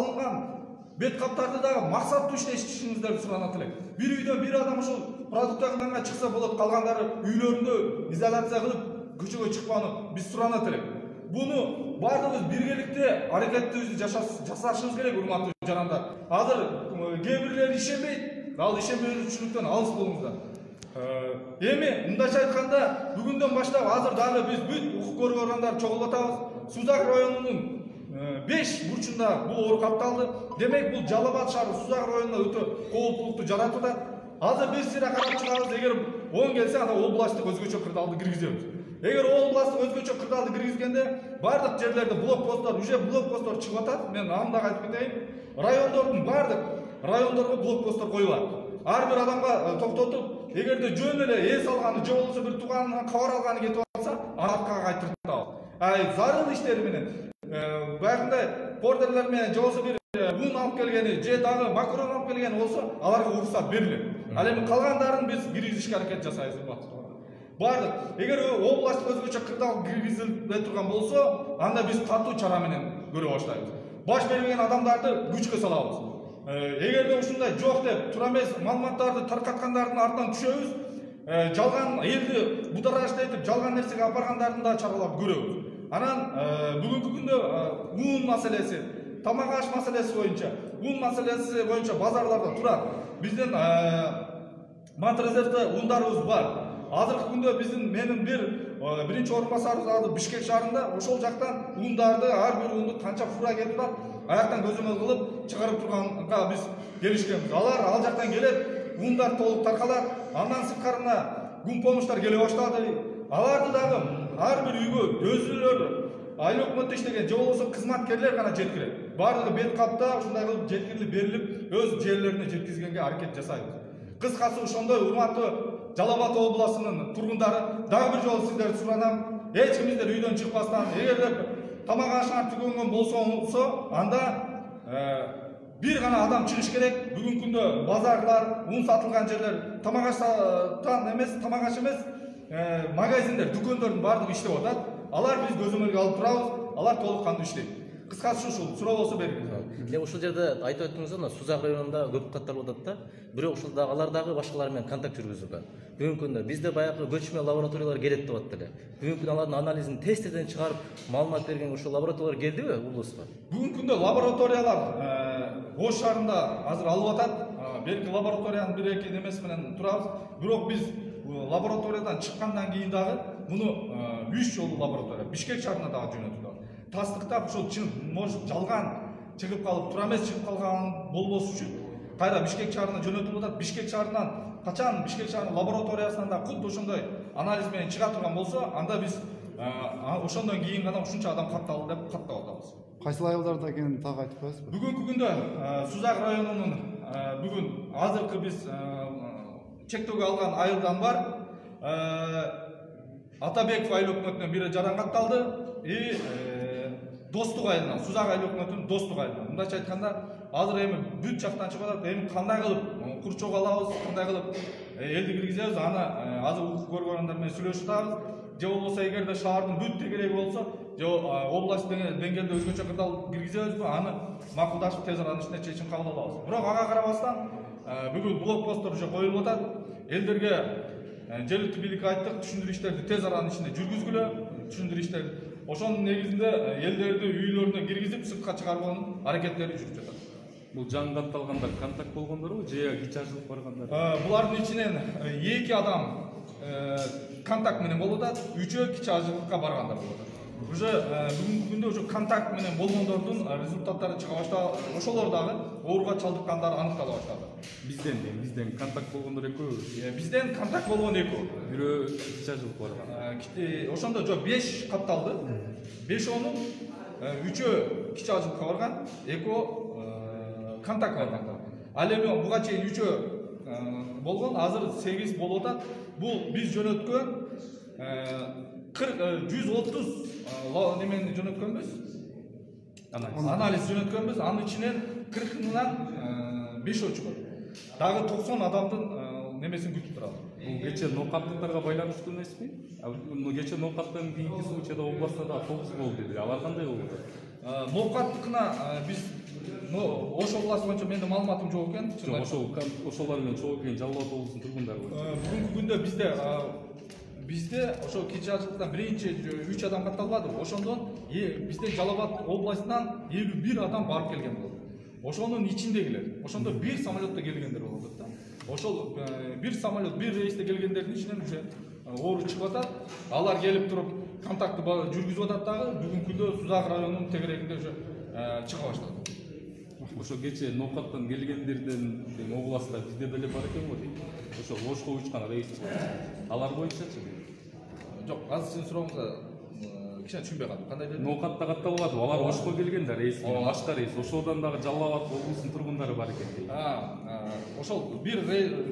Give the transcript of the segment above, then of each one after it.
алынган бет каптарды дагы максаттуу иштешиңиздерди суранат элек. Бир үйдөн бир адам ушул продуктага чыкса болот, калгандары үйлөрүндө изоляция кылып көчөгө чыкпаны биз суранат элек. Буну бардыгыбыз биргеликте аракетибизди жасашыбыз керек, урматтуу жарандар. Азыр кээ бирлер ишенбейт, ал ишенбеушүлүктөн алыс болуңуздар. Эми мындайча айтканда, бүгүндөн баштап азыр дагы биз бүт укук көргөн органдар чогулуп атабыз. Сузак районунун 5 бурчунда бул оору капталды. Демек бул Жалал Абад шаары Сузак районуна өтө кооптуулукту жаратууда. Азыр биз сире карап чыгабыз, эгер оң келсе анда областтык өзгөчө кырдаалды киргизебиз. Эгер областтык өзгөчө кырдаалды киргизгенде бардык жерлерде блокпосттор, уже блокпосттор чыгып атат. Мен аны дагы айтып кетейин. Райондордун бардык райондорго блокпосттор коюлат. Ар бир адамга токтотуп, эгерде жөн эле эс алганы же болбосо бир тууганынан кабар алганы кетип атса, аркага кайтыртабыз. Зарыл иштери менен баягындай пордерлер менен же болбосо бир un алып келгени же дагы макарон алып келгени болсо, аларга уруксат берилет. Ал эми калгандарын биз киргизишке аракет жасайбыз. Бардык. Эгер областтык өзгөчө кырдаал киргизиле турган болсо, анда биз катуу чара менен көрө баштайбыз. Баш бербеген адамдарды күчкө салабыз. Эгерде ушундай жок деп тура эмес маалыматтарды таркаткандардын артынан түшөбүз. Жалган элди бударашт этип, жалган нерсеге апаргандардын да чаралап көрөбүз. Анан бүгүнкү күндө un маселеси, тамак аш маселеси боюнча, un маселеси боюнча базарларда турат. Биздин Матрезервде ундарыбыз бар. Азыркы күндө биздин менин биринчи орун басарыбыз Бишкек шаарында ошол жактан ундарды, ар бир унду канча фура келип атат, аяктан көзөмөл кылып чыгарып турганга биз келишкенбиз. Алар ал жактан келет, ундар толук таркалат, андан сырткарына гум помощтар келе баштады. Аларды дагы ар бир үйгө өзүлөрү айыл өкмөттө иштеген же болбосо кызматкерлер гана жеткирет. Бардыгы бет капта ушундай кылып жеткирилип берилип, өз жерлерине жеткизгенге аракет жасайбыз. Кыскасы ошондой, урматтуу Жалал Абад областынын тургундары, дагы бир жолу сиздерди суранам, эч кимиздер үйдөн чыкпастан, эгерде тамак ашыңар түгөнгөн болсо, анда бир гана адам чыгыш керек. Бүгүнкү күндө базарлар, un сатылган жерлер, тамак аш эмес, магазиндер, дүкөндөрдүн бардыгы иштеп атат. Алар биз көзөмөлгө алып турабыз, алар толук кандуу иштейт. Кыскасы ушул, суроо болсо бериңиз. Ушул жерде айтып өттүңүз, Сузак районунда көп катталып атат да, бирок ушул алар дагы башкалар менен контакт жүргүзүлгөн. Бүгүнкү күндө бизде баягы көчмө лабораториялар келет деп атты эле. Бүгүнкү күндө алардын анализин тесттерден чыгарып, маалымат берген ушул лабораториялар келдиби облуска? Бүгүнкү күндө лабораториялар Ош шаарында азыр алып атат. Белки лабораториянын бир-эки немеси менен турабыз. Бирок биз лабораториядан чыккандан кийин дагы муну 3 жолу лаборатория Бишкек шаарына дагы жөнөтүлдү. Тастыктап ушул может жалган чыгып калып, тура эмес чыгып калган болбош үчүн кайра Бишкек шаарына жөнөтүлүп атат. Бишкек шаарынан качан Бишкек шаарынын лабораториясынан да кудду ошондой анализ менен чыга турган болсо, анда биз ошондон кийин гана ушунча адам катталды деп каттап атабыз. Кайсыл айылдарда экенин так айтып коесузбу? Бүгүнкү күндө Сузак районунун бүгүн азыркы биз чектөөгө алган айылдан бар. Атабеков айыл өкмөтүнөн бири жаран катталды. Достук айылынан, Сузак айыл өкмөтүнүн Достук айылынан. Мындайча айтканда, азыр эми бүт жактан чыгып атат. Эми кандай кылып курчок алабыз, кандай кылып элди киргизебиз, аны азыр укук көргөндөр менен сүйлөшүп атабыз. Же болбосо эгерде шаардын бүт тегереги болсо, же область деңгээлде өзгөчө кырдаал киргизебизби, аны макулдашып тез арада ичинде чечим кабыл алабыз. Бирок ага карабастан бүгүн блокпосттор уже коюлуп атат. Элдерге жергиликтүү бийликке айттык, түшүндүрүү иштерди тез аранын ичинде жүргүзгүлө, түшүндүрүү иштерди. Ошонун негизинде элдерди үйлөрүнө киргизип, сыртка чыгарганын аракеттери жүрүп жатат. Бул жаңы катталгандар контакт болгондорбу же кичажылык баргандар? Булардын ичинен 2 адам контакт менен болуп атат, 3-өө кичажылыкка баргандар болуп атат. Уже бүгүнкү күндө уже контакт менен болгондордун результаттары чыга баштады. Ошолор дагы ооруга чалдыккандар аныктала баштады. Бизден контакт болгондор экөө? Бизден контакт болгон экөө. Бирөө кичажылык барган. Ошондо жок 5 катталды. 5-онун 3-өө кичажылыкка барган, экөө контакт барган. Ал эми буга чейин 3-өө болгон, азыр 8 болуп атат. Бул биз жөнөткөн 130 немени жөнөткөнбүз. Анализ жөнөткөнбүз. Анын ичинен 40-нан 5 чыгат. Дагы 90 адамдын немесин күтүп турабыз. Бул кече ноокаттыктарга байланыштуу эмеспи? Кече ноокаттын кийинки случайда областта да 9 болду деди. Алар кандай болду? Ноокаттыкына биз Ош областы боюнча менде маалыматым жок экен. Жок, ошолор менен чогуу келген Жалал Абад облусунун тургундары боюнча. Бүгүнкү күндө бизде ошо кечээ жашылыктан биринчи 3 адам катталбады. Ошондон бизде Жалал Абад областынан 51 адам барып келген болот. Ошонун ичиндегилер. Ошондо бир самолетто келгендер болот да. Ошол бир самолет, бир рейсте келгендердин ичинен уже оору чыгып атат. Алар келип туруп контактты жүргүзүп атат дагы. Бүгүнкү күндө Сузак районунун тегерегинде уже чыга баштады. Ошо кечээ ноокаттан келгендерден областта бизде деле бар экен го дейт. Ошо Ошко учкан рейс алар боюнчачы? Жок, азыр сиздин сурооңузга кичине түшүнбөй калдым. Кандай дедиң? Ноокатта катталбады, алар Ошко келген да рейс менен, башка рейс. Ошодон дагы Жалал Абад облусунун тургундары бар экен дейт. Ошол бир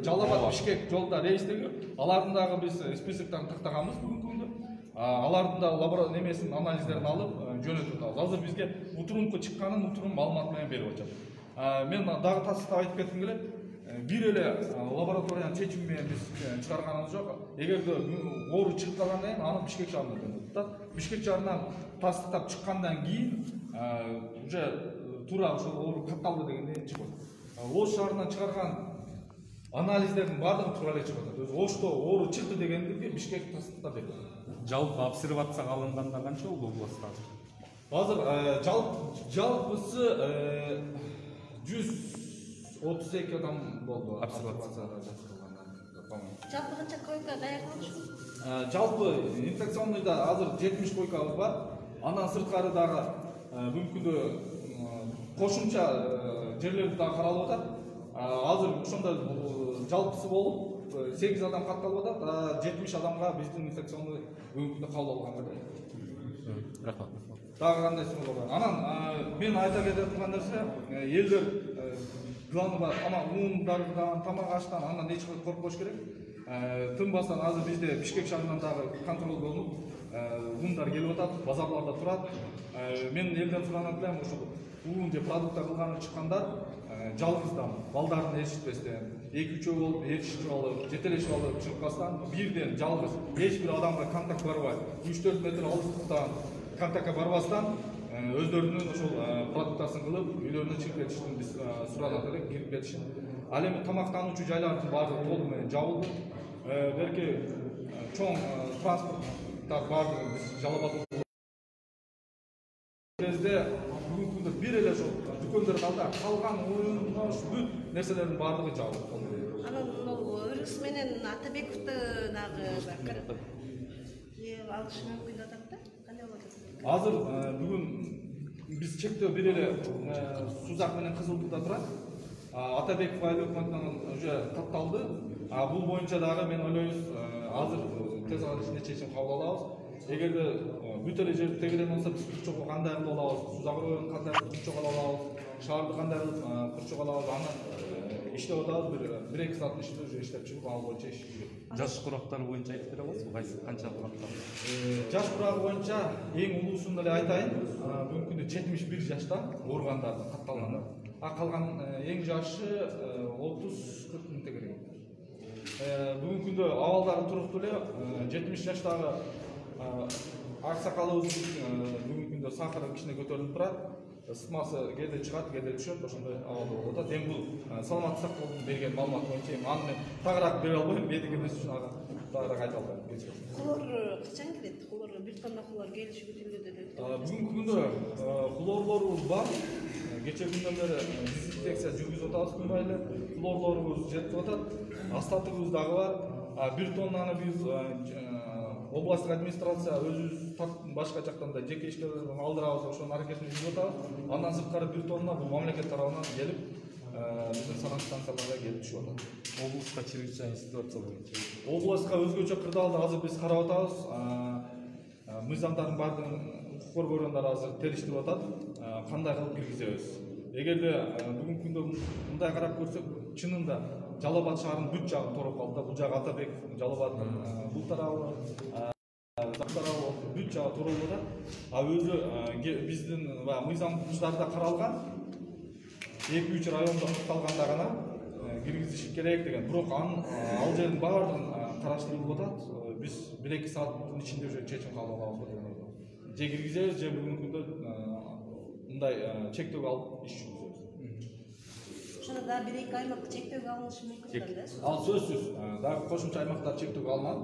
Жалал Абад Бишкек жолдо рейстеги алардын дагы биз списоктон тактаганбыз бүгүнкү күндө. Алардын да лаборатория немесин анализдерин алып жөнөтүп атабыз. Азыр бизге утурумку чыкканын утурум маалымат менен берип атышат. Мен дагы тастыктап айтып кетким келет. Бир эле лабораториянын чечими менен биз чыгарганыбыз жок. Эгерде оору чыгып калгандан кийин аны Бишкек шаарына жөнөтүп атат. Бишкек шаарынан тастыктап чыккандан кийин уже туура ошол оору катталды дегенде чыгып атат. Ош шаарынан чыгарган анализдердин баардыгы туура эле чыгып атат. Ошто оору чыкты дегендиги Бишкек тастыктап берип атат. Жалпы обсервацияга алынганда канча болду областта азыр? Азыр жалпысы 132 адам болду обсервацияга жаткырылган. Жалпы канча койка даярдалыш? Жалпы инфекционныйда азыр 70 койкабыз бар. Андан сырткары дагы бүгүнкү күндө кошумча жерлерди дагы каралып атат. Азыр ошондо жалпысы болуп 8 адам катталып атат. 70 адамга биздин инфекционный бүгүнкү күндө кабыл алган. Рахмат. Дагы кандай суроо бар? Анан мен айта кеткен нерсе, элдер главный уундардан, тамак аштан, андан эч кандай коркпош керек. Тынбастан азыр бизде Бишкек шаарынан дагы контроль болуп, уундар келип атат, базарларда турат. Мен элден суранат элем, ошол уун же продукт кылганы чыккандар жалгыздан, балдарын ээрчитпестен, 2-3 болуп, ээрчишип алып, жетелешип алып чыкпастан, бирден жалгыз эч бир адамга контакт барбай, 3-4 метр алыстыктан контактка барбастан өздөрүнүн ошол продукттасын кылып, үйлөрүнө чыгып кетишин биз суранат элек, кирип кетишин. Ал эми тамактануучу жайлардын баардыгы толук менен жабылды. Берки чоң транспорттар баардыгы биз Жалал Абад кезде бүгүнкү күндө бир эле ошол дүкөндөр калды, калган оюн, бүт нерселердин баардыгы жабылды. Анан могу Өрүс менен Атабековду дагы алыш мүмкүн атат да? Кандай болот? Азыр бүгүн биз чектөө бир эле Сузак менен Кызылдыкта турат. Атабеков айылыкматынан уже катталды. Бул боюнча дагы мен ойлойбуз, азыр тез арада ичинде чечим кабыл алабыз. Эгерде бүт эле жер тегерен болсо биз Курчогу кандай кылып алабыз, Сузак районун кандай кылып Курчогу алабыз, шаарды кандай кылып Курчогу алабыз, анан иштеп атабыз. Бир 2 сааттын ичинде уже иштеп чыгып ал боюнча иш жүрөт. Жаш курактар боюнча айтып бере аласызбы? Кайсы канча курактар? Жаш курагы боюнча эң улуусун эле айтайын. Бүгүнкү күндө 71 жашта ооругандар, катталгандар. Калган эң жашы 30-40 миң тегерек. Бүгүнкү күндө абалдары туруктуу эле 70 жаштагы аксакалыбыз бүгүнкү күндө сахары кичине көтөрүлүп турат. Ысытмасы кээде чыгат, кээде түшөт, ошондой абалда болуп атат. Эми бул саламаттык сактоодун берген маалымат боюнча аны мен тагыраак бере албайм, бедик эмес үчүн ага тагыраак айта албайм. Хлор качан келет? Хлор бир тонна хлор келиши күтүлүүдө деп. Бүгүнкү күндө хлорлорубуз бар. Кечээ күндөн бери дезинфекция жүргүзүп атабыз күн сайын. Хлорлорубуз жетип атат. Астатыбыз дагы бар. 1 тоннаны биз областтык администрация өзүбүз башка жактан да жеке ишкерлерден алдырабыз, ошонун аракетин жүргүзүп атабыз. Андан сырткары 1 тонна бул мамлекет тарабынан келип, биздин санстанцияларга келип түшүп атат. Облуска чрезвычайный ситуация боюнча. Обласка өзгөчө кырдаалды азыр биз карап атабыз. Мыйзамдардын баардыгын укук коргоогондар азыр териштирип атат. Кандай кылып киргизебиз? Эгерде бүгүнкү күндө мындай карап көрсөк, чынында Жалал Абад шаарынын бүт жагы тороп калды. Бул жагы Атабеков, Жалал Абаддын бул тарабы, Зак тарабы бүт жагы тороп атат. Өзү биздин мыйзамыбыздарда каралган 2-3 райондо катталганда гана киргизиш керек деген. Бирок ал жердин баардыгын караштырылып атат. Биз 1-2 сааттын ичинде уже чечим кабыл алабыз деп ойлойм. Же киргизебиз, же бүгүнкү күндө мындай чектөөгө алып иш жүргүзөбүз. да бир эки аймак чектөөгө алынышы мүмкүн да. Ал сөзсүз дагы кошумча аймактар чектөөгө алынат.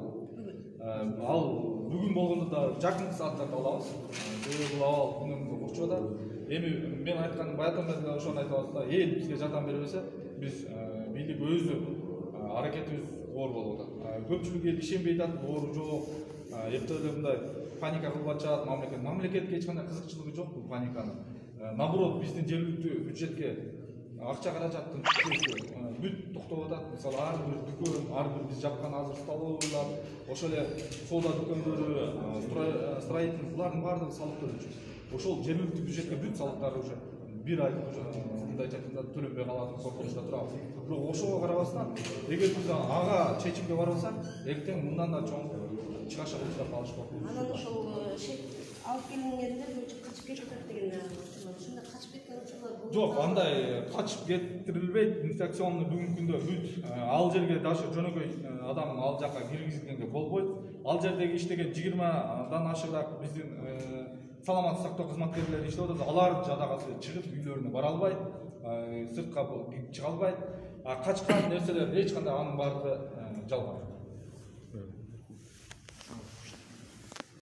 Ал бүгүн болгондо да жакынкы сааттарда алабыз. Себеби бул абал күнүмдүк учурда эми мен айтканым баягыдан бери ошону айтып атам да, эл бизге жардам бербесе, биз бийлик өзү аракетибиз оор болуп атат. Көпчүлүк эл ишенбей атат, оору жок. Эптелер мындай паника кылып атышат, мамлекетке эч кандай кызыкчылыгы жок бул паниканын. Наоборот, биздин жергиликтүү бюджетке акча каражаттын бүт токтоп атат. Мисалы ар бир дүкөн, ар бир биз жапкан азыр столовыйлар, ошол эле соода дүкөндөрү, строительный булардын баардыгы салык төлөчү. Ошол жергиликтүү бюджетке бүт салыктары уже бир ай мындайча айтканда төлөнбөй калат, коркунучта турабыз. Бирок ошого карабастан, эгер биз ага чечимге барбасак, эртең мындан да чоң чыгаша кылып калыш коркунучу. Анан ошол алып келингендер мынча качып кетип деген ушундай качып кеткен учурлар болду. Жок, андай качып кетирилбейт. Инфекционный бүгүнкү күндө бүт ал жерге даже жөнөкөй адам ал жака киргизгенге болбойт. Ал жердеги иштеген 20дан ашыраак биздин саламаттык сактоо кызматкерлери иштеп атат. Алар жадагасы чыгып үйлөрүнө бара албайт, сыртка чыга албайт. Качкан нерселер эч кандай анын баардыгы жалган.